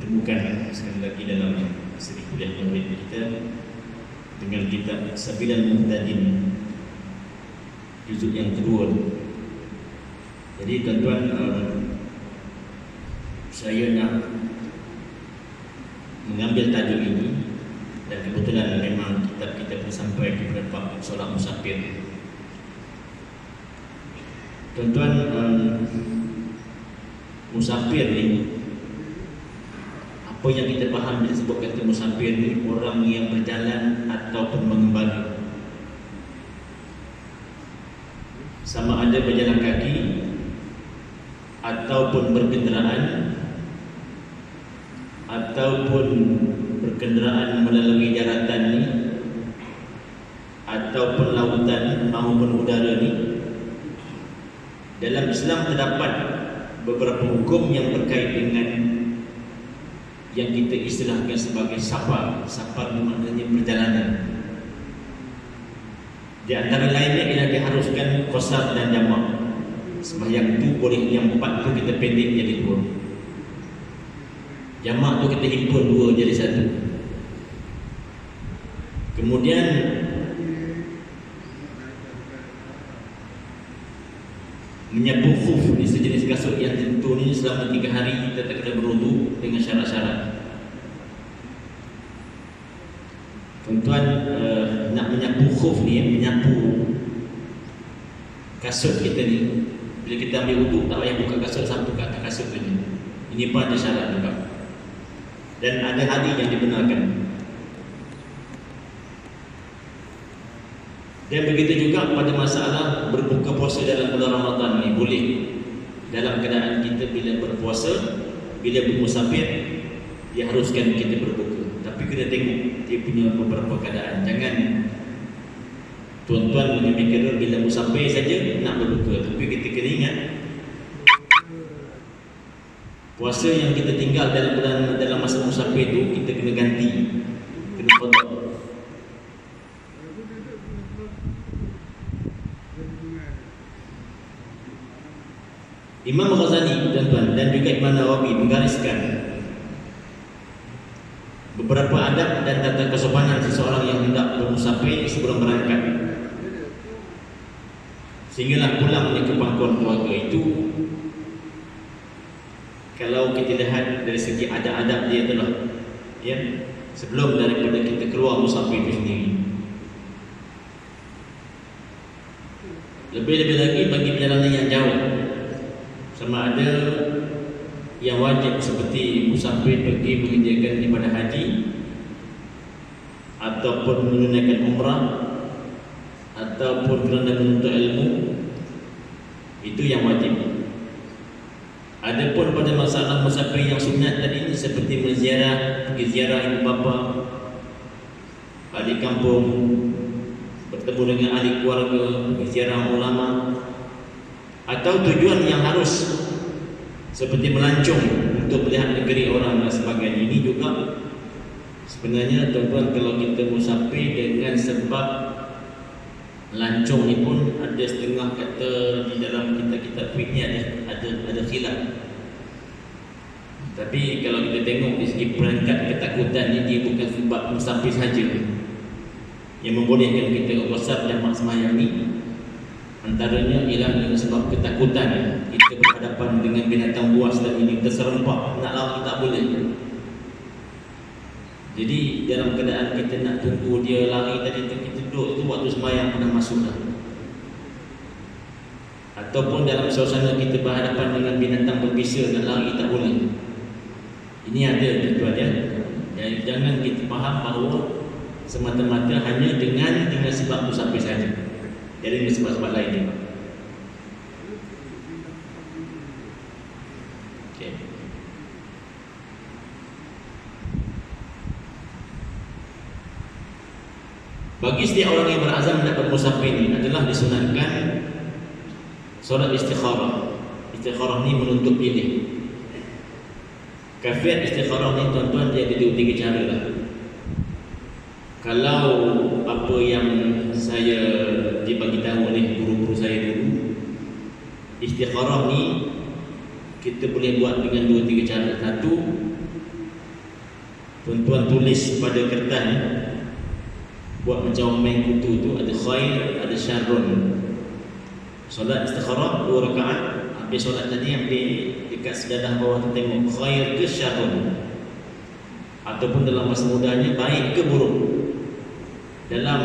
ditemukan sekali lagi dalam seri kuliah maulid kita dengan kitab Sabilal Muhtadin juzuk yang kedua. Jadi tuan-tuan, saya nak mengambil tajuk ini dan kebetulan memang kitab kita pun sampai kepada bab solat musafir. Tuan-tuan, musafir ni, apa yang kita faham bila sebut kata musafir ni, orang yang berjalan ataupun mengembara. Sama ada berjalan kaki ataupun berkenderaan ataupun berkenderaan melalui daratan ni ataupun lautan maupun udara ni. Dalam Islam terdapat beberapa hukum yang berkait dengan yang kita istilahkan sebagai safar. Safar maknanya perjalanan. Di antara lainnya ialah diharuskan qasar dan jamak. Sembahyang tu boleh yang 4 tu kita pendek jadi 2. Jamak tu kita himpun 2 jadi 1. Kemudian menyapu khuf ni, sejenis kasut yang tentu ni selama 3 hari kita tak kena berwudu dengan syarat-syarat. Tuan-tuan, nak menyapu khuf ni, menyapu kasut kita ni, bila kita ambil wudu tak payah buka kasut sampai ke atas kasut ni. Ini pun ada syarat juga. Dan ada hadis yang dibenarkan. Dan begitu juga pada masalah berbuka puasa dalam bulan Ramadan ni, boleh dalam keadaan kita bila berpuasa, bila bermusafir diharuskan kita berbuka. Tapi kena tengok dia punya beberapa keadaan. Jangan tuan-tuan memikir bila musafir saja nak berbuka, tapi kita kena ingat puasa yang kita tinggal dalam masa musafir tu kita kena ganti, kena qada. Imam Ghazali, tuan-tuan, dan juga Imam Nawawi menggariskan beberapa adab dan tata kesopanan seseorang yang hendak bermusafir sebelum berangkat, sehinggalah pulang ke pangkuan keluarga itu. Kalau kita lihat dari segi adab-adab dia itulah, ya, sebelum daripada kita keluar musafir itu sendiri. Lebih-lebih lagi bagi perjalanan yang jauh, sama ada yang wajib seperti musafir pergi mengerjakan ibadah haji ataupun menunaikan umrah ataupun kerana menuntut ilmu, itu yang wajib. Adapun pada masalah musafir yang sunat tadi ini, seperti menziarah, pergi ziarah ibu bapa, ahli kampung, bertemu dengan ahli keluarga, ziarah ulama, atau tujuan yang harus seperti melancong untuk melihat negeri orang dan sebagainya, ini juga sebenarnya tuan-tuan, kalau kita musafir dengan sebab melancong ni pun ada setengah kata di dalam kitab-kitab fiqh ni ada khilaf. Tapi kalau kita tengok di segi perangkat ketakutan ni, dia bukan sebab musafir saja yang membolehkan kita qasar dan sembahyang ni. Antaranya ialah dengan sebab ketakutan kita berhadapan dengan binatang buas dan ini terserempak, nak lari tak boleh. Jadi dalam keadaan kita nak tunggu dia lari tadi tu, kita duduk tu waktu sembahyang dah masuk dah. Ataupun dalam suasana kita berhadapan dengan binatang berbisa, nak lari tak boleh. Ini ada tuan-tuan, ya. Jadi jangan kita faham bahawa semata-mata hanya dengan sebab musafir saja. Jadi ada sebab-sebab lain juga. Okay. Bagi setiap orang yang berazam nak bermusafir ini adalah disunatkan solat istikharah. Istikharah ni menuntut pilih. Kaifiat istikharah ni tuan-tuan, dia ada 3 cara lah. Kalau apa yang saya dibagi tahu oleh guru-guru saya dulu, istikharah ni kita boleh buat dengan 2-3 cara. Satu, tuan-tuan tulis pada kertas ni, buat macam main kutu tu, ada khair, ada syarrun. Solat istikharah 2 rakaat, habis solat tadi ambil dekat sejadah bawah tu tengok khair ke syarrun, ataupun dalam bahasa mudahnya baik ke buruk. Dalam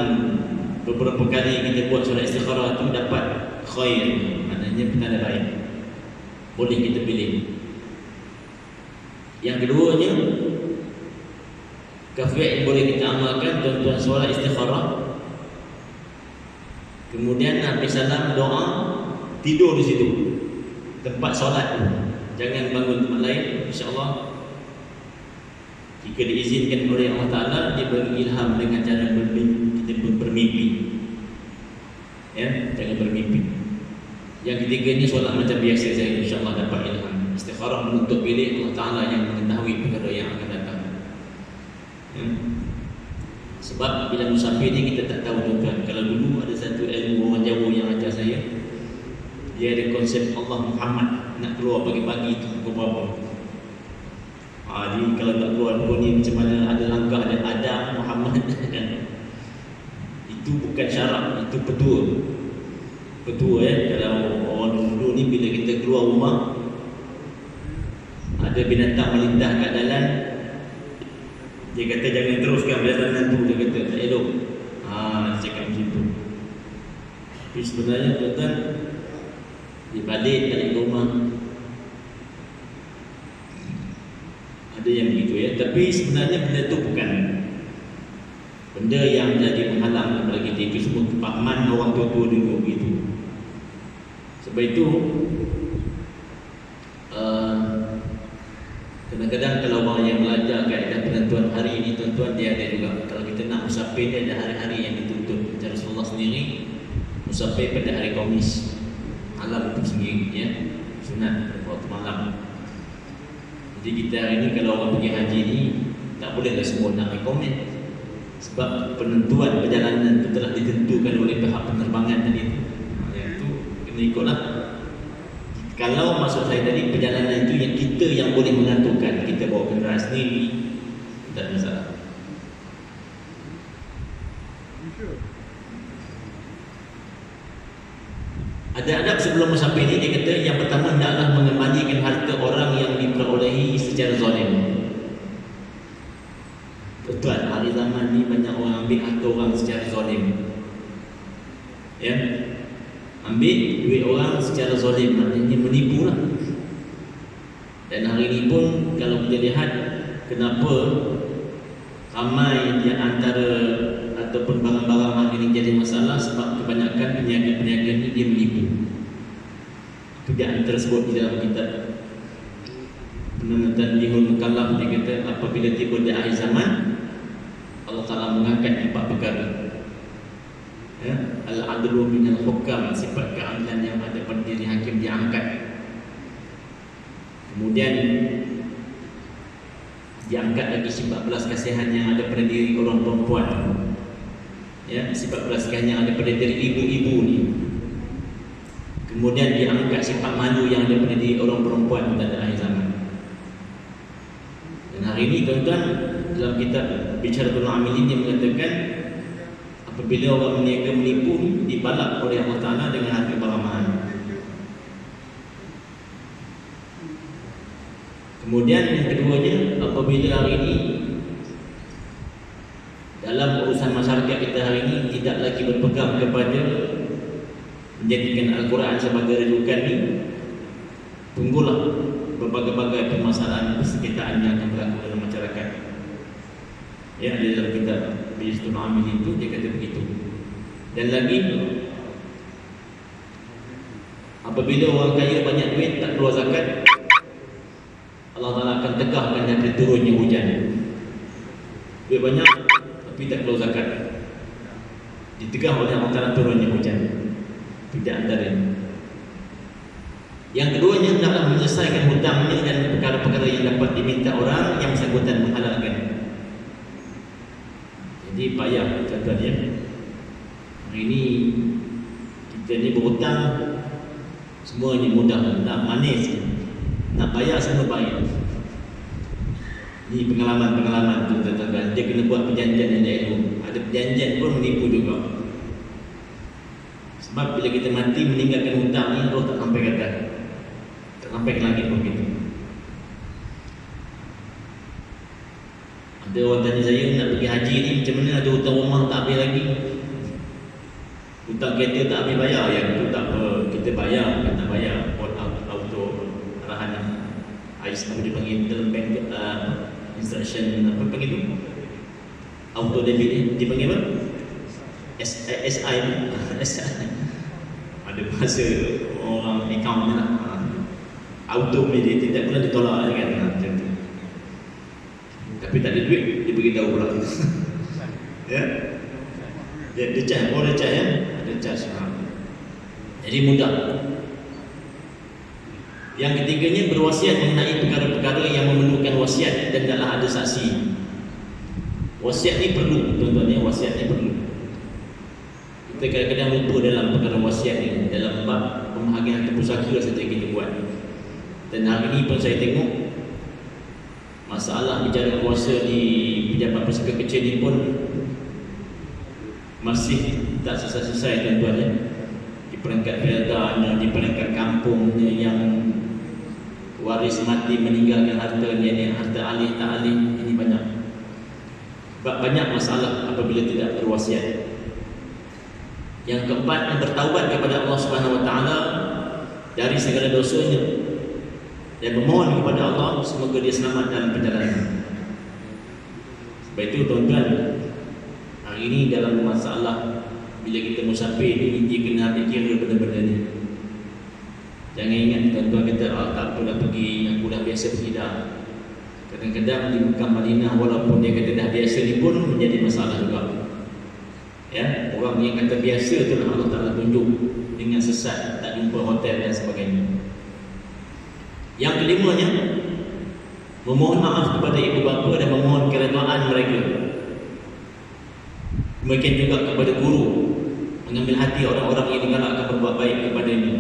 beberapa kali kita buat solat istikharah tu dapat khair, maknanya petanda baik, boleh kita pilih. Yang keduanya, kafiat yang boleh kita amalkan, tuan-tuan solat istikharah, kemudian habis salam doa, tidur di situ tempat solat tu, jangan bangun tempat lain. InsyaAllah jika diizinkan oleh Allah Ta'ala, dia bagi ilham dengan cara kita bermimpi, ya, jangan bermimpi. Yang ketiga ni solat macam biasa saja, insyaAllah dapat ilham. Istikharah menuntut pilih Allah Ta'ala yang mengetahui perkara yang akan datang, ya. Sebab bila musafir ni kita tak tahu tuan-tuan. Kalau dulu ada satu ilmu orang Jawa yang ajar saya, dia ada konsep Allah Muhammad nak keluar pagi-pagi tu pukul berapa. Jadi kalau tak keluar pukul ni macam mana, ada langkah dan adab Muhammad kan. Itu bukan syarat, itu petua. Petua, ya. Kalau orang dulu ni bila kita keluar rumah, ada binatang melintas kat jalan, dia kata jangan teruskan perjalanan tu, dia kata tak elok. Dia cakap macam tu. Tapi sebenarnya tuan-tuan, dia balik ke rumah, ada yang begitu, ya. Tapi sebenarnya benda tu bukan benda yang jadi menghalang kepada kita. Itu semua kepahaman orang tua-tua dulu begitu. Sebab itu kadang-kadang kalau orang yang belajar kaedah penentuan hari ini, tuan-tuan, dia ada juga. Kalau kita nak musafir, dia ada hari-hari yang dituntut. Macam Rasulullah sendiri musafir pada hari Khamis, malam itu sendiri, ya, sunat waktu malam. Jadi kita hari ini kalau orang pergi haji ni, tak bolehlah semua nak rekomen, sebab penentuan perjalanan itu telah ditentukan oleh pihak penerbangan tadi itu. Yang itu kena ikutlah. Kalau maksud saya tadi, perjalanan itu yang kita yang boleh menentukan, kita bawa kenderaan sendiri, tak ada masalah. Ada adab sebelum musafir ini, dia kata yang pertama, hendaklah mengembalikan harta orang yang diperolehi secara zalim. Betul, hari zaman ni banyak orang ambil harta orang secara zalim, ya. Ambil duit orang secara zalim, maknanya menipu lah. Dan hari ini pun kalau kita lihat, kenapa ramai di antara ataupun barang-barang hari ini jadi masalah, sebab kebanyakan peniaga-peniaga ini dia menipu. Itu di antara sebut di dalam kitab Penentuan Dihul Mukallaf, dia kata apabila tiba di akhir zaman, Allah Ta'ala mengangkat 4 perkara, ya. Al-adlu minal hukam, sifat keadilan yang ada pada diri hakim diangkat. Kemudian diangkat lagi sifat belas kasihan yang ada pada diri orang perempuan, ya, sifat belas kasihan yang ada pada diri ibu-ibu ni. Kemudian diangkat sifat malu yang ada pada diri orang perempuan pada akhir zaman. Dan hari ini tuan-tuan, dalam kitab Bicharatul Amilin dia mengatakan apabila orang meniaga menipu, dibalak oleh Allah Ta'ala dengan harga barang mahal. Kemudian yang keduanya, apabila hari ini dalam urusan masyarakat kita hari ini tidak lagi berpegang kepada menjadikan Al-Quran sebagai rujukan ni, tunggulah berbagai-bagai permasalahan persekitaran yang akan berlaku dalam masyarakat. Ya, di dalam kitab Bicharatul Amilin itu dia kata begitu. Dan lagi, apabila orang kaya banyak duit tak keluar zakat, Allah Ta'ala akan tegahkan dan turunnya hujan. Duit banyak tapi tak keluar zakat, ditegah oleh Allah Ta'ala turunnya hujan. Tidak antaranya. Yang keduanya, hendaklah menyelesaikan hutangnya dan perkara-perkara yang dapat diminta orang yang bersangkutan menghalalkan. Jadi payah tuan-tuan, ya. Hari ini kita ni berhutang, semua ni mudah, nak manis, nak bayar semua bayar. Ini pengalaman-pengalaman tu tuan-tuan. Dia kena buat perjanjian dengan ilmu. Ada perjanjian pun menipu juga. Sebab bila kita mati meninggalkan hutang ni, roh tak sampai ke atas, tak sampai ke langit pun gitu. Ada orang tanya saya, nak pergi haji ni macam mana, ada hutang rumah tak habis lagi, hutang kereta tak habis bayar. Yang tu tak apa, kita bayar, kita tak bayar port auto arahan AIS, apa dia panggil dalam bank, instruction apa panggil tu, auto debit ni dia panggil apa, SI ni. Ada bahasa orang account ni lah, auto ni dia tidak pernah ditolak kan, macam tu. Tapi tak ada duit, dia beritahu pula. Ya, dia charge, boleh charge ya, ada charge. Jadi mudah. Yang ketiganya, berwasiat mengenai perkara-perkara yang memerlukan wasiat dan taklah ada saksi. Wasiat ni perlu, tuan-tuan ya, wasiat ni perlu. Kita kadang-kadang lupa dalam perkara wasiat ni, dalam bab pembahagian harta pusaka saja kita buat. Dan hari ini pun saya tengok masalah bicara kuasa di pejabat pusaka kecil ni pun masih tak selesai-selesai tuan-tuan ya. Di peringkat perdana, di peringkat kampungnya yang waris mati meninggalkan hartanya ni, harta alih tak alih, ini banyak. Sebab banyak masalah apabila tidak berwasiat. Yang keempat, yang bertaubat kepada Allah Subhanahu Wa Taala dari segala dosanya dan memohon kepada Allah semoga dia selamat dalam perjalanan. Sebab itu tuan-tuan, hari ini dalam masalah bila kita musafir ni, dia kena ambil kira benda-benda ni. Jangan ingat tuan-tuan kata, tak apa dah pergi, aku dah biasa pergi dah. Kadang-kadang di Mekah Madinah, walaupun dia kata dah biasa ni pun menjadi masalah juga. Ya, orang yang kata biasa tu Allah Ta'ala tunjuk dengan sesat, tak jumpa hotel dan sebagainya. Yang kelimanya, memohon maaf kepada ibu bapa dan memohon keredaan mereka. Demikian juga kepada guru, mengambil hati orang-orang yang digalakkan berbuat baik kepadanya.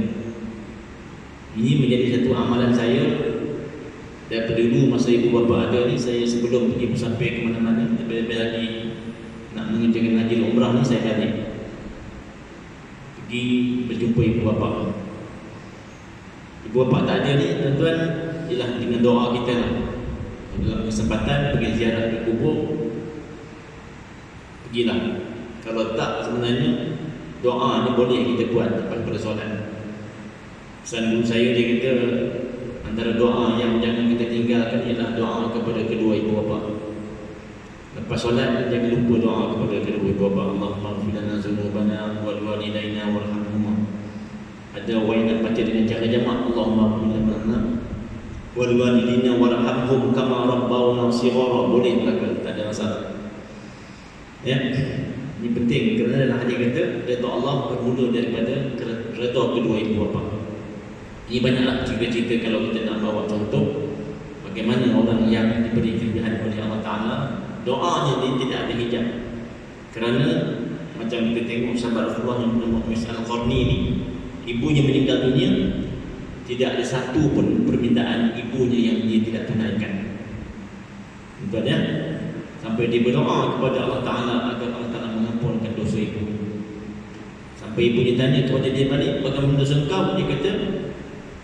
Ini menjadi satu amalan saya daripada dulu masa ibu bapa ada ni. Saya sebelum pergi musafir ke mana-mana, lebih-lebih lagi nak mengerjakan haji umrah ni, saya balik pergi berjumpa ibu bapa. Ibu bapa tak ada ni tuan-tuan, ialah dengan doa kita lah. Dalam kesempatan pergi ziarah ke kubur, pergilah. Kalau tak, sebenarnya doa ni boleh kita buat lepas pada solat. Pesan guru saya, dia kata antara doa yang jangan kita tinggalkan ialah doa kepada kedua ibu bapa. Lepas solat jangan lupa doa kepada kedua ibu bapa. Allahumma ighfir lana dzunubana wal walidayna warhamhuma. Ada orang yang baca dengan cara jamak, Allahumma ighfir lana wal walidayna warhamhum kama rabbawna shighara. Boleh belaka, tak ada masalah. Ya. Ini penting kerana dalam hadis kata redha Allah bermula daripada redha kedua ibu bapa. Ini banyaklah cerita-cerita kalau kita nak bawa contoh bagaimana orang yang diberi kelebihan oleh Allah Ta'ala, doanya dia tidak ada hijab. Kerana macam kita tengok sahabat Rasulullah yang bernama Uwais Al-Qarni ni, ibunya meninggal dunia, tidak ada satu pun permintaan ibunya yang dia tidak tunaikan. Betul ya? Sampai dia berdoa kepada Allah Ta'ala agar Allah Ta'ala mengampunkan dosa ibu. Sampai ibunya tanya kepada dia balik, bagaimana dosa engkau? Dia kata,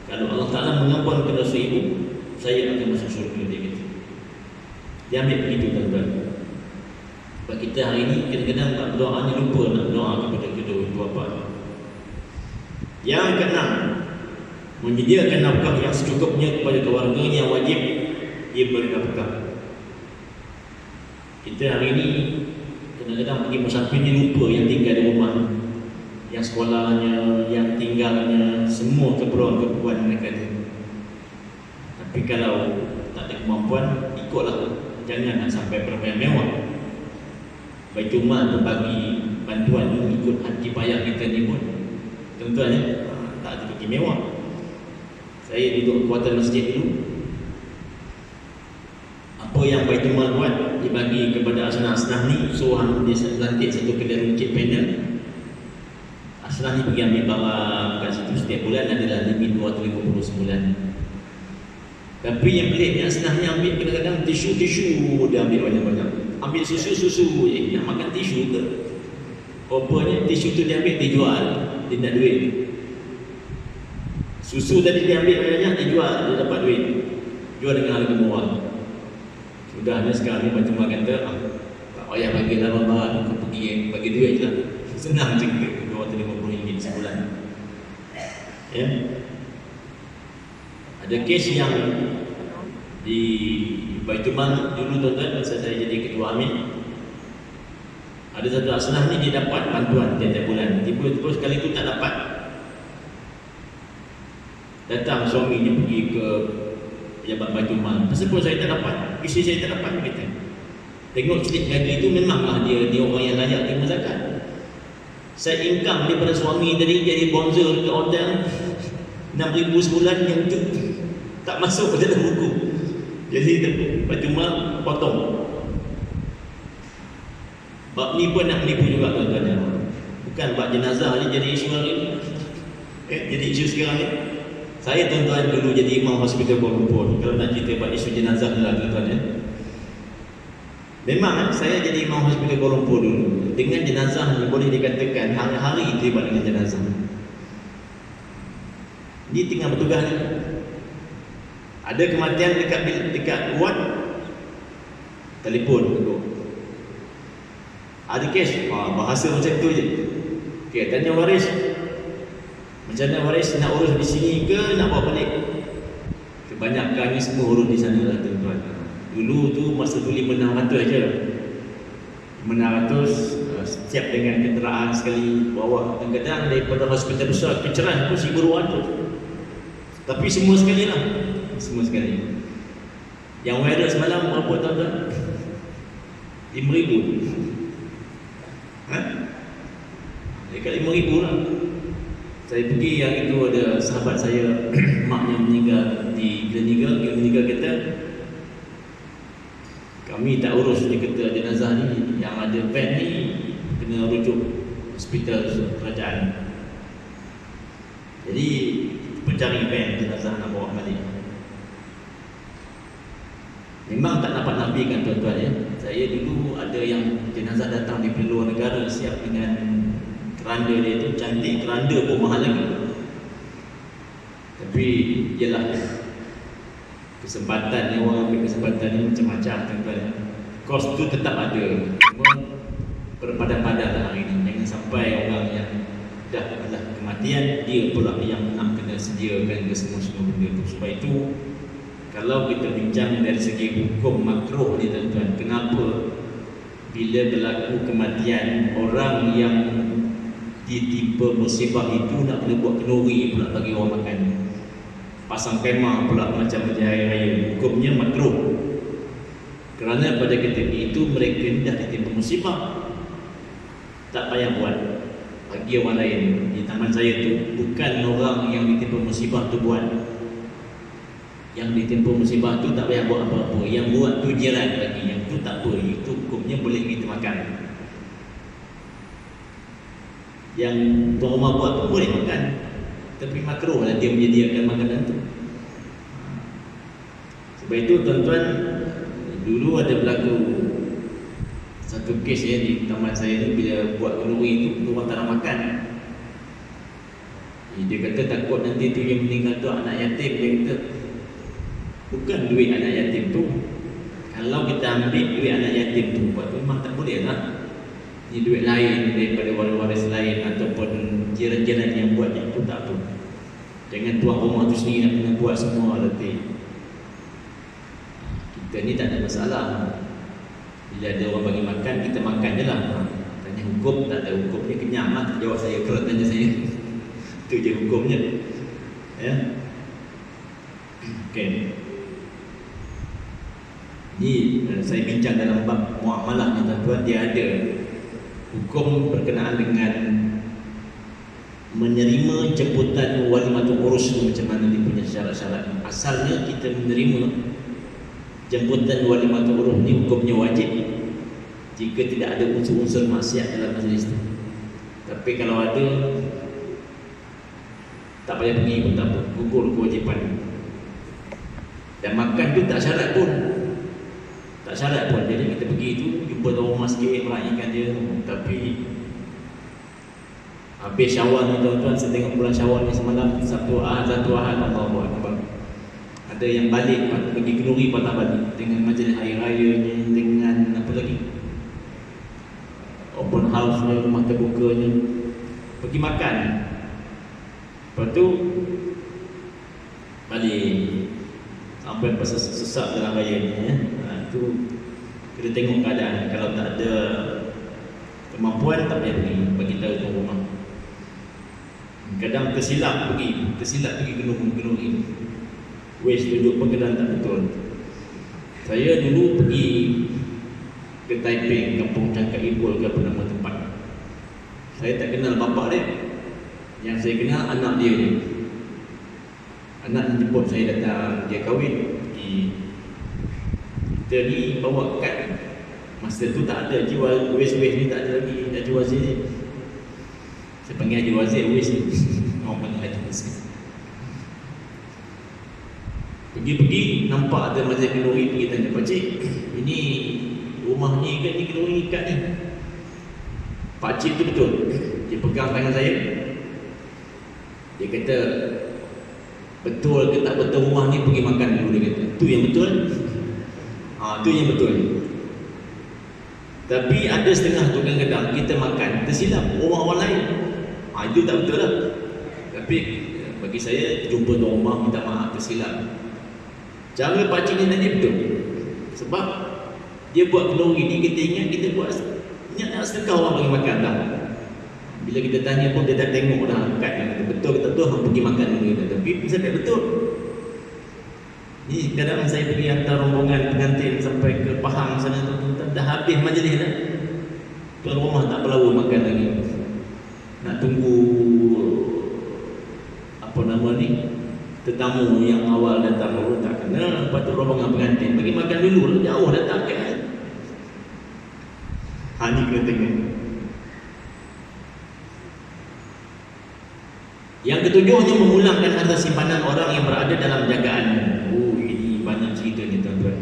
kalau Allah Ta'ala mengampunkan dosa ibu, saya akan masuk syurga, dia kata. Dia ambil begitu tuan-tuan. Sebab kita hari ini kadang-kadang tak berdoa ni, lupa nak berdoa kepada kedua ibu bapa. Yang keenam, menyediakan nafkah yang secukupnya kepada keluarganya yang wajib dia beri nafkah. Kita hari ini kadang-kadang pergi musafir ni lupa yang tinggal di rumah, yang sekolahnya, yang tinggalnya, semua keperluan-keperluan mereka ni. Tapi kalau tak ada kemampuan, ikutlah. Jangan nak sampai bermewah. Baitul Mal berbagi bantuan ikut haji payah kita ni pun, tuan-tuan ya, tak ada pergi mewah. Saya duduk kuartal masjid dulu. Apa yang Baitul Mal buat, dia bagi kepada asnaf-asnaf ni, suruh dia lantik satu kedai runcit panel. Asnaf ni pergi ambil barang kat situ setiap bulan, adalah lebih 250 sebulan. Tapi yang peliknya senangnya ambil kadang-kadang tisu dia ambil banyak-banyak. Ambil susu nak makan tisu ke? Rupanya tisu tu dia ambil, dia jual, dia nak duit. Susu tadi dia ambil banyak, dia jual, dia dapat duit. Jual dengan harga murah. Sudahnya sekarang ni macam orang kata, tak payah bagi barang-barang, kau pergi bagi duit je lah. Senang je RM250 sebulan. Ya. Ada kes yang di Baitul Mal dulu tuan-tuan, masa saya jadi ketua amin, ada satu asnaf ni dia dapat bantuan tiap-tiap bulan. Tiba-tiba sekali tu tak dapat. Datang suaminya pergi ke pejabat Baitul Mal. Kenapa saya tak dapat? Isteri saya tak dapat, kata. Tengok slip gaji itu memanglah dia orang yang layak terima zakat. Saya income daripada suami tadi jadi bonzer dekat hotel 6,000 sebulan yang tu tak masuk ke dalam buku. Jadi Baitul Mal potong. Bab ni pun nak menipu juga tuan-tuan. Bukan bab jenazah ni jadi isu hari ni. Jadi isu sekarang ni. Saya tuan-tuan dulu jadi imam hospital Kuala Lumpur. Kalau nak cerita bab isu jenazah lah tuan-tuan ya. Memang saya jadi imam hospital Kuala Lumpur dulu. Dengan jenazah ni boleh dikatakan hari-hari terlibat dengan jenazah. Ni tengah bertugas ni. Ada kematian dekat ward, telefon duduk. Ada kes, bahasa macam tu je. Okay, tanya waris, macam mana waris nak urus di sini ke nak bawa balik? Kebanyakannya semua urus di sana lah tuan-tuan. Dulu tu masa tu 500-600 je. 500 setiap dengan kenderaan sekali bawa. Kadang-kadang daripada hospital besar keceran pun 1,200. Tapi semua sekali lah. Semua sekali. Yang viral semalam berapa tuan-tuan? 5,000. Dekat 5,000 lah. Saya pergi yang itu ada sahabat saya maknya meninggal di Gleneagle kata kami tak urus, dia kata jenazah ni yang ada van ni kena rujuk hospital kerajaan. Jadi pencari van jenazah nak bawa balik. Memang tak dapat nafikan tuan-tuan ya. Saya dulu ada yang jenazah datang di luar negara siap dengan keranda dia tu, cantik keranda pun mahal lagi. Tapi ialah kesempatan ni, orang ambil kesempatan ni macam-macam tuan-tuan. Kos tu tetap ada, cuma berpadan-padan hari ini. Jangan sampai orang yang dah adalah kematian dia pula yang nak kena sediakan ke semua benda tu. Sebab itu kalau kita bincang dari segi hukum makruh ni tuan-tuan, kenapa bila berlaku kematian orang yang ditimpa musibah itu nak kena buat kenduri pula bagi orang makan, pasang kemah pula macam hari raya, hukumnya makruh. Kerana pada ketika itu mereka dah ditimpa musibah, tak payah buat bagi orang lain. Di taman saya tu bukan orang yang ditimpa musibah tu buat. Yang ditimpa musibah tu tak payah buat apa-apa. Yang buat tu jiran lagi, yang tu tak apa, itu hukumnya boleh kita makan. Yang tuan rumah buat pun boleh makan, tapi makruh lah dia menyediakan makanan tu. Sebab itu tuan-tuan, dulu ada berlaku satu kes ya di taman saya ni, bila buat kenduri tu orang tak nak makan. Dia kata takut nanti tu yang meninggal tu anak yatim. Dia kata bukan duit anak yatim tu. Kalau kita ambil duit anak yatim tu buat tu memang tak boleh lah. Ini duit lain daripada waris-waris lain ataupun jiran-jiran yang buat itu tak apa. Jangan tuan rumah tu sendiri nak kena buat semua letih. Kita ni tak ada masalah. Bila ada orang bagi makan, kita makan je lah. Tanya hukum, tak ada hukumnya, kenyang lah. Jawab saya, kalau tanya saya. Itu je hukumnya. Ya. Okay. Ini saya bincang dalam bab muamalah ni tuan-tuan, dia ada hukum berkenaan dengan menerima jemputan walimatul urus tu macam mana dia punya syarat-syarat. Asalnya kita menerima jemputan walimatul urus ni hukumnya wajib jika tidak ada unsur-unsur maksiat dalam majlis tu. Tapi kalau ada, tak payah pergi pun tak apa, gugur kewajipan. Dan makan tu tak syarat pun. Tak syarat pun. Jadi kita pergi tu jumpa tuan rumah sikit, meraihkan dia. Tapi habis Syawal ni tuan-tuan, saya tengok bulan Syawal ni semalam satu ahad Allahu Akbar. Ada yang balik pergi kenduri patah balik dengan majlis hari rayanya, dengan apa lagi, open house ni, rumah terbukanya, pergi makan. Lepas tu balik sampai pasal sesak dalam raya ni ya. Tu kita tengok keadaan. Kalau tak ada kemampuan tak payah pergi, bagi tahu tuan rumah. Kadang tersilap pergi kenduri. Waste duduk pengenalan tak betul. Saya dulu pergi ke Taipei, kampung Cangkat Ibul ke apa nama tempat. Saya tak kenal bapak dia. Yang saya kenal anak dia ni. Anak yang jemput saya datang, dia kahwin. Kita ni bawa kad. Masa tu tak ada jual waste ni, tak ada lagi. Dah jual sini. Saya panggil Haji Wazir waste ni. Orang panggil Haji Wazir. Pergi-pergi nampak ada majlis kenduri, pergi tanya, "Pakcik, ini rumah ni kan, ni kenduri ikat ni?" Pakcik tu betul. Dia pegang tangan saya. Dia kata, "Betul ke tak betul rumah ni, pergi makan dulu," dia kata. Tu yang betul. Tu yang betul. Tapi ada setengah tukang gedang kita makan tersilap rumah orang lain. Itu tak betul lah. Tapi bagi saya, jumpa tuan rumah minta maaf tersilap. Cara pakcik ni tadi betul. Sebab dia buat kenduri ni, kita ingat kita buat nak sedekah orang bagi makan dah. Bila kita tanya pun dia tak tengok dah kad yang kata betul ke tak betul, hang pergi makan dulu. Tapi sampai betul. Ni kadang saya pergi hantar rombongan pengantin sampai ke Pahang sana tu, dah habis majlis dah. Tuan rumah tak perlu makan lagi. Nak tunggu apa nama ni, tetamu yang awal datang dulu tak kena. Lepas tu rombongan pengantin bagi makan dulu, jauh datang kan. Ni kena tengok. Yang ketujuhnya, memulangkan harta simpanan orang yang berada dalam jagaan. Ini banyak cerita ni tuan-tuan.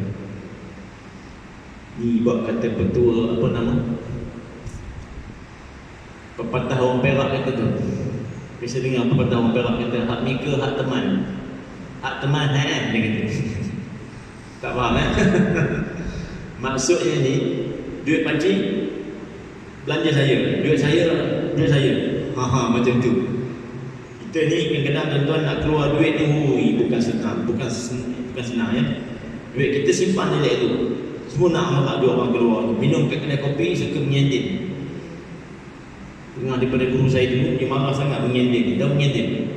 Ni buat kata betul apa nama, pepatah orang Perak kata tu. Bisa dengar pepatah orang Perak kata, hak mika hak teman. Hak teman dia kata. Tak faham Maksudnya ni, duit pakcik belanja saya, duit saya. Macam tu. Kita ni kadang-kadang tuan-tuan nak keluar duit ni, bukan senang ya. Duit kita simpan nilai tu. Semua nak marak dua orang keluar. Minum kat kedai kopi suka menyendin. Dengar daripada guru saya dulu, dia marah sangat menyendin. Dah menyendin.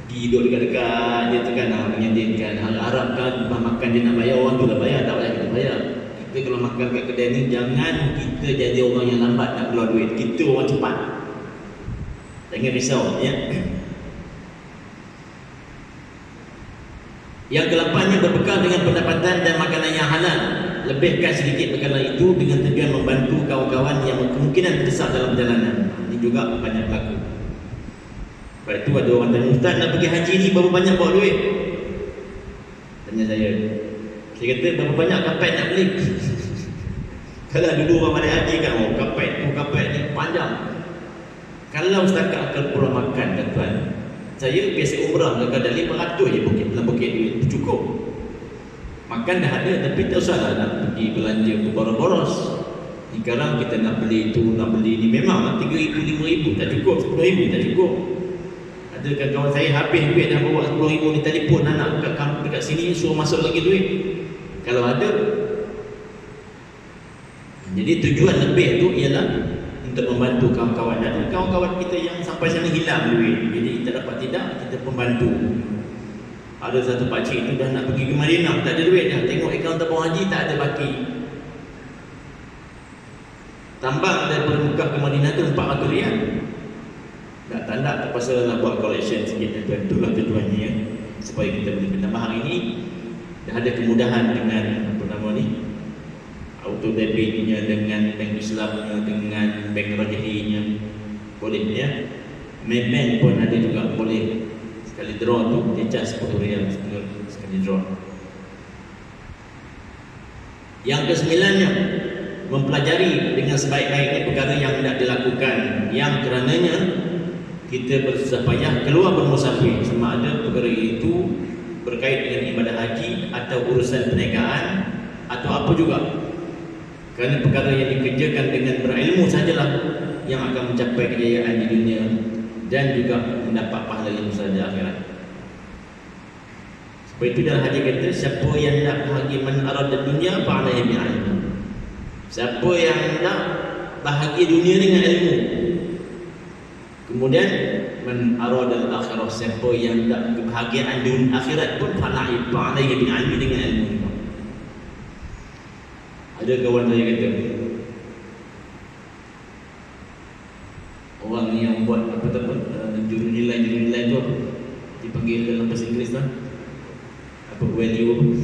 Pergi duduk dekat-dekat, dia tekan menyendinkan. Harapkan makan dia nak bayar, orang tu dah bayar, tak payah kita bayar. Kita kalau makan kat kedai ni, jangan kita jadi orang yang lambat nak keluar duit. Kita orang cepat. Jangan risau ya. Yang ke-8nya, berbekal dengan pendapatan dan makanan yang halal. Lebihkan sedikit bekalan itu dengan tujuan membantu kawan-kawan yang kemungkinan terdesak dalam perjalanan. Ini juga banyak berlaku. Lepas itu ada orang tanya, "Ustaz, nak pergi haji ni berapa banyak bawa duit?" Tanya saya. Saya kata, "Berapa banyak kapet nak beli?" Kalau dulu orang balik haji kan, kapet ni panjang. Kalau setakat akal pulang makan tuan-tuan, saya biasa umrah kadang-kadang 500 je bukit duit cukup. Makan dah ada, tapi tak usahlah nak pergi belanja boros-boros. Sekarang kita nak beli itu, nak beli ni, memang 3,000, 5,000 tak cukup, 10,000 tak cukup. Ada kawan saya habis duit dah bawa 10,000 ni, telefon anak dekat sini suruh masuk lagi duit. Kalau ada. Jadi tujuan lebih tu ialah untuk membantu kawan-kawan. Dan kawan-kawan kita yang sampai sana hilang duit, jadi kita dapat tidak, kita membantu. Ada satu pakcik itu dah nak pergi ke Madinah, tak ada duit dah. Tengok akaun tabung haji tak ada baki. Tambang daripada Mekah ke Madinah tu 400 riyal. Tak terpaksa nak buat collection sikit. Dan itulah tujuannya ya. Supaya kita boleh menambah. Hari ini dah ada kemudahan dengan apa nama ni, auto debitnya, dengan bank Islamnya, dengan bank Rajahinya, boleh ya. Maybank pun ada juga boleh. sekali draw tu dia charge 10 riyal sekali draw. Yang kesembilannya, mempelajari dengan sebaik-baiknya perkara yang hendak dilakukan, yang kerananya kita bersusah payah keluar bermusafir, sama ada perkara itu berkait dengan ibadah haji atau urusan perniagaan atau apa juga. Kerana perkara yang dikerjakan dengan berilmu sajalah yang akan mencapai kejayaan di dunia dan juga mendapat pahala yang besar di akhirat. Sebab itu dalam hadis kata, siapa yang nak bahagia man arada dunia fa'alaihi bi'ilmi. Siapa yang nak bahagia dunia dengan ilmu. Kemudian man arada al-akhirah, siapa yang nak kebahagiaan dunia akhirat pun fa'alaihi bi'ilmi, dengan ilmu. Ada kawan saya kata, orang yang buat jurunilai tu dipanggil dalam bahasa Inggeris tu apa, value,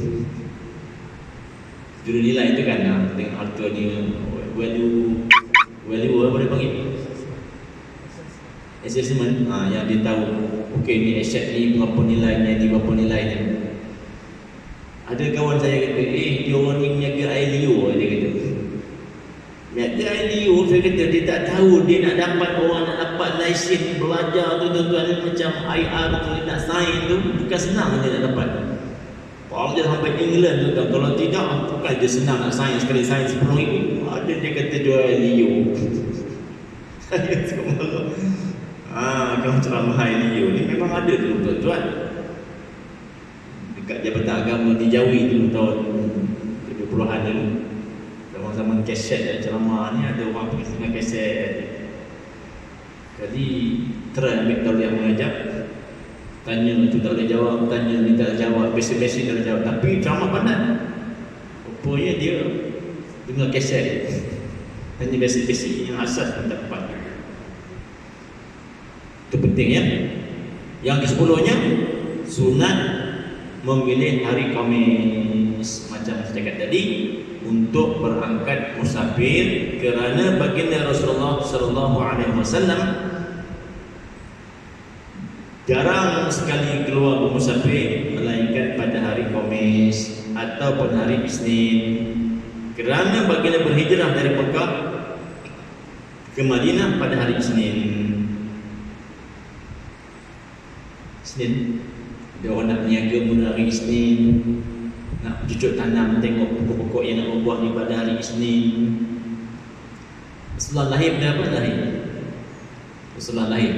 jurunilai itu kan, tengok harta ni, value apa dia panggil, assessment, yang dia tahu okey ni aset ni berapa nilainya, ni berapa nilainya. Ada kawan saya kata, dia orang ni meniaga air liur, dia kata. Meniaga air liur, saya kata, dia tak tahu dia nak dapat, orang nak dapat lesen belajar tu tuan-tuan, macam IR tu, dia nak sign tu, bukan senang dia nak dapat. Kalau dia sampai England tu, kalau tidak, bukan dia senang nak sign, sekali sign 10 ribu. Ada dia kata jual air liur. Saya suka malu. Kalau ceramah air liur ni memang ada tu tuan-tuan. Dekat Jabatan Agama di Jawi dulu tahun 70-an dulu, zaman-zaman kaset ceramah ni, ada orang pergi dengan kaset. Jadi try ambil tauliah mengajar, tanya tu tak boleh jawab, tanya ni tak jawab, basic-basic tak boleh jawab, tapi ceramah pandai. Rupanya dia dengar kaset, tanya basic-basic yang asas pun tak dapat. Itu penting ya. Yang ke-10-nya, sunat memilih hari Khamis macam saya cakap tadi untuk berangkat musafir, kerana baginda Rasulullah sallallahu alaihi wasallam jarang sekali keluar bermusafir melainkan pada hari Khamis ataupun hari Isnin, kerana baginda berhijrah dari Mekah ke Madinah pada hari Isnin. Ada orang nak berniaga pada hari Isnin, nak cucuk tanam, tengok pokok-pokok yang nak berbuah ni pada hari Isnin. Rasulullah lahir pada apa? Rasulullah lahir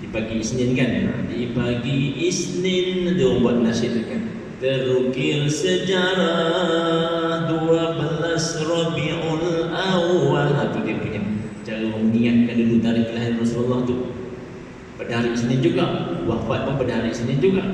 di pagi Isnin kan. Di pagi Isnin dia buat nasyid kan, terukir sejarah 12 Rabiul Awal. Itu dia punya cara mengingatkan dulu tarikh kelahiran Rasulullah tu. Pada hari Isnin juga, wafat pun pada hari Isnin juga.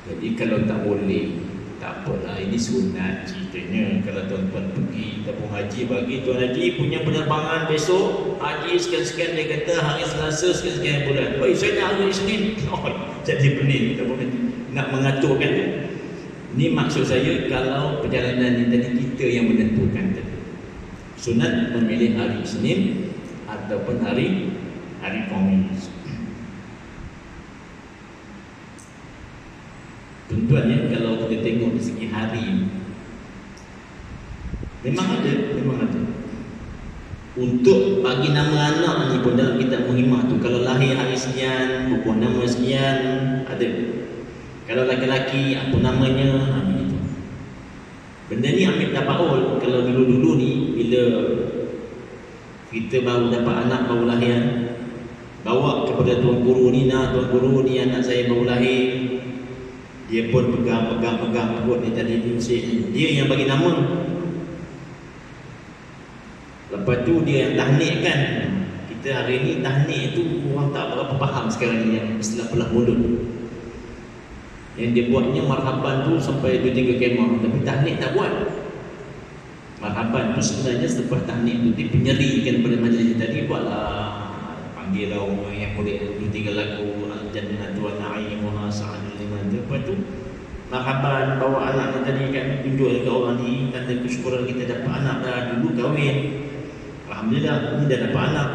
Jadi kalau tak boleh, tak apalah, ini sunat ceritanya. Kalau tuan-tuan pergi tabung haji, bagi tuan haji punya penerbangan besok, haji sekian-sekian, dia kata hari Selasa sekian-sekian bulan. Saya nak hari Isnin. Jadi pening, tak boleh nak mengaturkan. Ini maksud saya, kalau perjalanan ini tadi kita yang menentukan tadi. Sunat memilih hari Isnin ataupun hari Khamis. Tuan-tuan ya, kalau kita tengok dari segi hari, memang ada. Untuk bagi nama anak ni pun dalam kitab Muhimmah tu, kalau lahir hari sekian, bubuh nama sekian, ada. Kalau laki-laki, apa namanya, begitu. Benda ni ambil tabaul. Kalau dulu-dulu ni, bila kita baru dapat anak, baru lahir, bawa kepada tuan guru ni, tuan guru ni anak saya baru lahir. Dia pun pegang perut dia tadi diusik. Dia yang bagi nama. Lepas tu dia yang tahnik kan. Kita hari ni tahnik tu orang tak berapa faham sekarang ni, yang istilah pelah mulut. Yang dia buatnya marhaban tu sampai 2-3 kemah, tapi tahnik tak buat. Marhaban tu sebenarnya selepas tahnik tu dia penyerikan pada majlis tadi, buatlah, panggil orang yang boleh 2-3 lagu Al-Jannatu wa Na'imuha Sa'adul Liman. Lepas tu marhaban, bawa anak tadi kan, tunjuk dekat orang ni, tanda kesyukuran kita dapat anak dah, dulu kahwin, alhamdulillah ni dah dapat anak.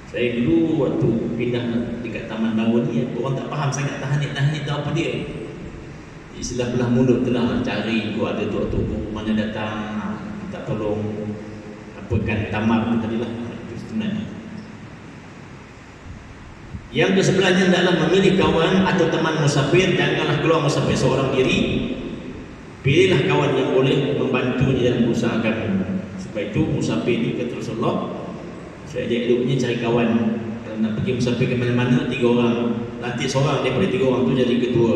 Saya dulu waktu pindah dekat Taman Bangun ni, orang tak faham sangat tahanit tu apa dia. Istilah belah mulut tu lah, cari gua ada tok-tok mana datang, minta tolong apakan tamar tu tadi lah. Itu sebenarnya. Yang kesebelahnya adalah memilih kawan atau teman musafir. Janganlah keluar musafir seorang diri. Pilihlah kawan yang boleh membantu di dalam usaha agama. Sebab itu musafir ni kata Rasulullah, saya eloknya cari kawan. Kalau nak pergi musafir ke mana-mana, 3 orang. Nanti seorang daripada 3 orang tu jadi ketua.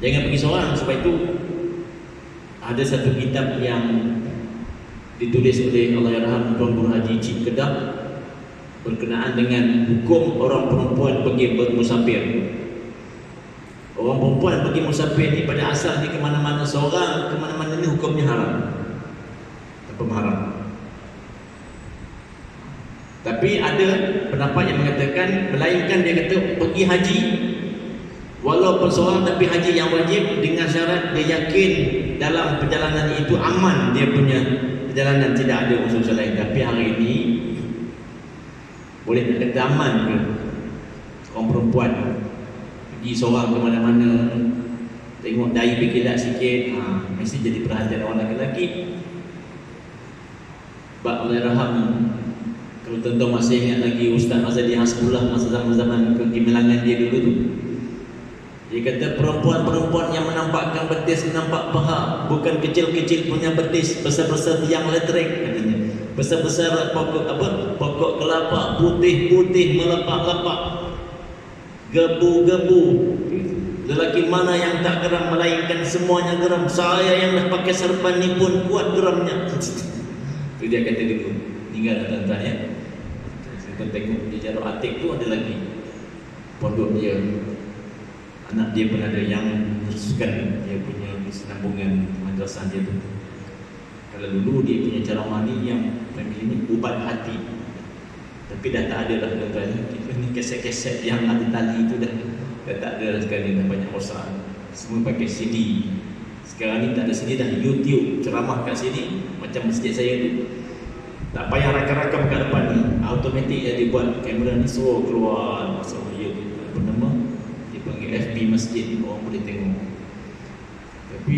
Jangan pergi seorang. Sebab itu ada satu kitab yang ditulis oleh Allahyarham Tuan Guru Haji Cip Kedah berkenaan dengan hukum orang perempuan pergi bermusafir. Orang perempuan pergi musafir ni pada asalnya ke mana-mana seorang, ke mana-mana ni hukumnya haram. Tanpa mahram. Tapi ada pendapat yang mengatakan melainkan dia kata pergi haji walaupun seorang tapi haji yang wajib dengan syarat dia yakin dalam perjalanan itu aman dia punya perjalanan, tidak ada unsur lain. Tapi hari ini boleh nak kata aman ke orang perempuan pergi seorang ke mana-mana, tengok dahi berkilat sikit, mesti jadi perhatian orang lelaki. Sebab Allahyarham, kalau tuan-tuan masih ingat lagi Ustaz Mazadi Hasbullah masa zaman-zaman kegemilangan dia dulu tu, dia kata perempuan-perempuan yang menampakkan betis, nampak paha, bukan kecil-kecil punya betis, besar-besar tiang elektrik katanya, besar-besar pokok kelapa, putih-putih melepak-lepak, gebu-gebu. Lelaki mana yang tak geram, melainkan semuanya geram. Saya yang dah pakai serban ni pun kuat geramnya. Itu dia kata dulu. Tinggal tuan-tuan ya. Saya tengok di Jaruk Atik tu ada lagi pondok dia. Anak dia pun ada yang khususkan dia punya senambungan madrasah dia tu. Kalau dulu dia punya ceramah ni yang panggil ni ubat hati. Tapi dah tak ada dah tuan-tuan. Ni kaset-kaset yang ada tali tu dah tak ada sekali, dah banyak rosak. Semua pakai CD. Sekarang ni tak ada CD dah, YouTube ceramah kat sini macam masjid saya tu. Tak payah rakam-rakam kat depan ni, automatik dia dibuat kamera ni suruh keluar masuk YouTube. Apa nama? Dia panggil FB masjid, orang boleh tengok. Tapi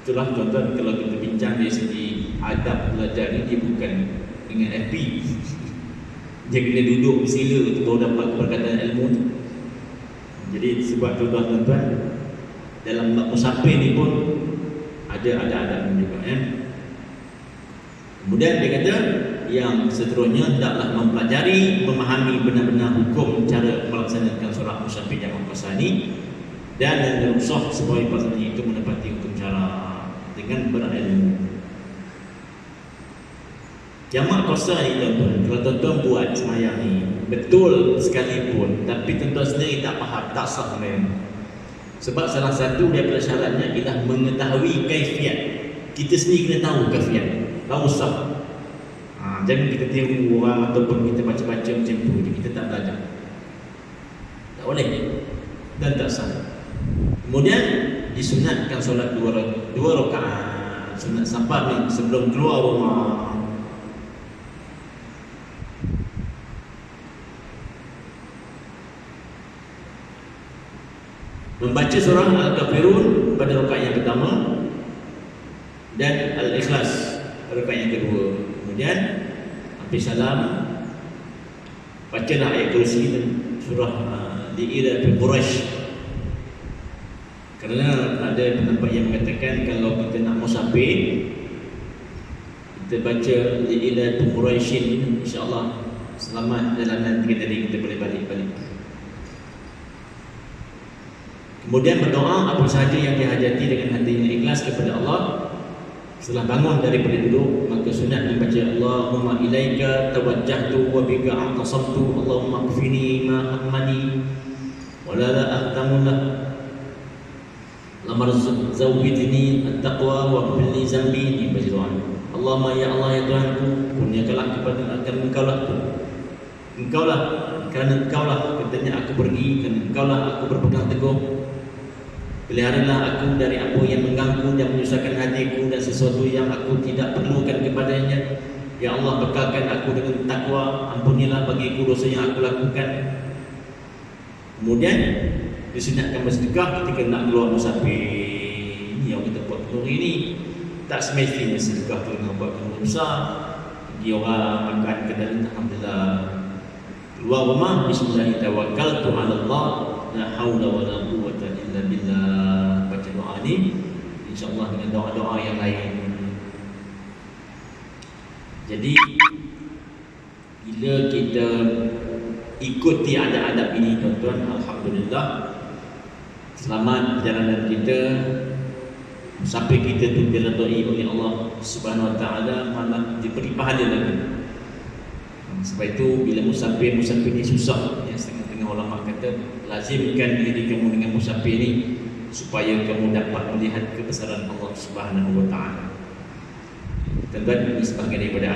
itulah tuan-tuan, kalau kita bincang dari segi adab belajar ni, dia bukan dengan FB. Dia kena duduk bersila tu baru dapat keberkatan ilmu tu. Jadi sebab tu tuan-tuan, dalam musafir ni pun ada adab juga ya. Kemudian dia kata yang seterusnya hendaklah mempelajari, memahami benar-benar hukum cara melaksanakan solat musafir jamak qasar ni, dan yang berusaha supaya pasangan itu menepati hukum cara dengan berilmu. Jamak qasar ni tuan-tuan, kalau tuan-tuan buat semayang ni betul sekalipun, tapi tuan-tuan sendiri tak faham, tak sah semayang. Sebab salah satu daripada syaratnya ialah mengetahui kaifiat. Kita sendiri kena tahu kaifiat, tahu sah. Jangan kita tiru orang ataupun kita baca-baca macam tu, kita tak belajar. Tak boleh dan tak sah. Kemudian disunatkan solat 2 rakaat sunat safar ni sebelum keluar rumah. Membaca surah Al-Kafirun pada rakaat yang pertama dan Al-Ikhlas pada rakaat yang kedua. Kemudian habis salam bacalah ayat kursi dan surah Li'ila fi Quraisy. Kerana ada pendapat yang mengatakan kalau kita nak musafir, kita baca Li'ila fi Quraisy, insya-Allah selamat dalam kita tadi, kita boleh balik-balik. Kemudian berdoa apa sahaja yang dihajati dengan hati yang ikhlas kepada Allah. Setelah bangun daripada duduk, maka sunat membaca Allahumma ilaika tawajjahtu wa bika a'tasamtu Allahumma kfini ma hammani wa la ahtamulah lamar zawwidni at-taqwa wa qbilni zambi. Ini baca doa. Allahumma ya Allah ya Tuhanku, kurniakanlah kepada Engkaulah Engkaulah, kerana Engkaulah katanya aku pergi, kerana Engkaulah aku berpegang teguh. Peliharalah aku dari apa yang mengganggu dan menyusahkan hatiku dan sesuatu yang aku tidak perlukan kepadanya. Ya Allah, bekalkan aku dengan takwa, ampunilah bagiku dosa yang aku lakukan. Kemudian disunatkan bersedekah ketika nak keluar musafir. Ini yang kita buat hari ini. Tak semestinya sedekah tu dengan buat keluar besar. Bagi orang makan ke dalam, alhamdulillah. Keluar rumah, bismillah tawakkaltu 'ala Allah, la haula wala quwwata illa billah. Baca doa ni, insya-Allah dengan doa-doa yang lain. Jadi bila kita ikuti adab-adab ini, tuan-tuan, alhamdulillah, selamat perjalanan kita. Sampai kita tu diredai oleh Allah Subhanahu Wa Taala, malah diberi pahala lagi. Sebab itu bila musafir ni susah, ya, setengah-setengah ulama kata lazimkan diri kamu dengan musafir ni supaya kamu dapat melihat kebesaran Allah Subhanahu Wa Taala. Tentunya ini sebahagian daripada